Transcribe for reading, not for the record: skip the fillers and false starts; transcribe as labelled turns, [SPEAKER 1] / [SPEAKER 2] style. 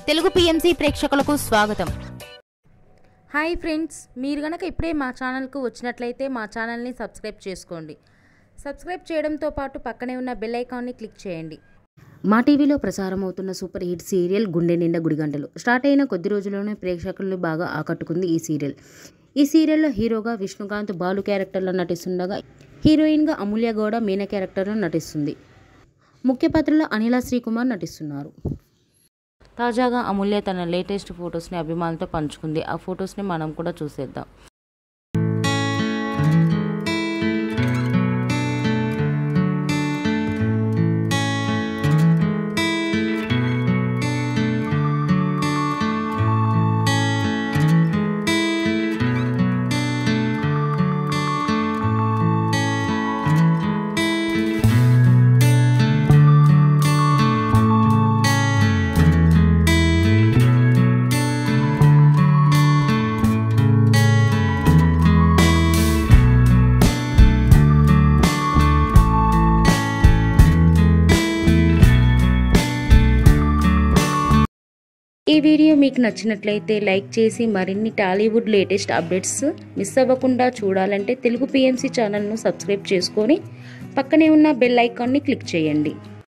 [SPEAKER 1] Telugu PMC ప్రేక్షకులకు స్వాగతం.
[SPEAKER 2] Hi friends, మీరు గనక ఇప్పుడే మా ఛానల్కు వచ్చినట్లయితే మా ఛానల్ని సబ్స్క్రైబ్ చేసుకోండి. సబ్స్క్రైబ్ చేయడంతో పాటు పక్కనే ఉన్న బెల్ ఐకాన్ని క్లిక్ చేయండి.
[SPEAKER 3] మా టీవీలో ప్రసారం అవుతున్న సూపర్ హిట్ సీరియల్ గుండె నిండా గుడిగంటలు స్టార్ట్ అయిన కొద్ది రోజుల్లోనే ప్రేక్షకులను బాగా ఆకట్టుకుంది ఈ సీరియల్. ఈ సీరియల్లో హీరోగా విష్ణుకాంత్ బాలు క్యారెక్టర్లో నటిస్తుండగా హీరోయిన్గా అమూల్య గౌడ మీనా క్యారెక్టర్లో నటిస్తుంది. ముఖ్య పాత్రలో అనిల శ్రీకుమార్ నటిస్తున్నారు. తాజాగా అమూల్య తన లేటెస్ట్ ఫొటోస్ని అభిమానులతో పంచుకుంది. ఆ ఫొటోస్ని మనం కూడా చూసేద్దాం. ఈ వీడియో మీకు నచ్చినట్లయితే లైక్ చేసి మరిన్ని టాలీవుడ్ లేటెస్ట్ అప్డేట్స్ మిస్ అవ్వకుండా చూడాలంటే తెలుగు పిఎంసి ఛానల్ను సబ్స్క్రైబ్ చేసుకొని పక్కనే ఉన్న బెల్ ఐకాన్ని క్లిక్ చేయండి.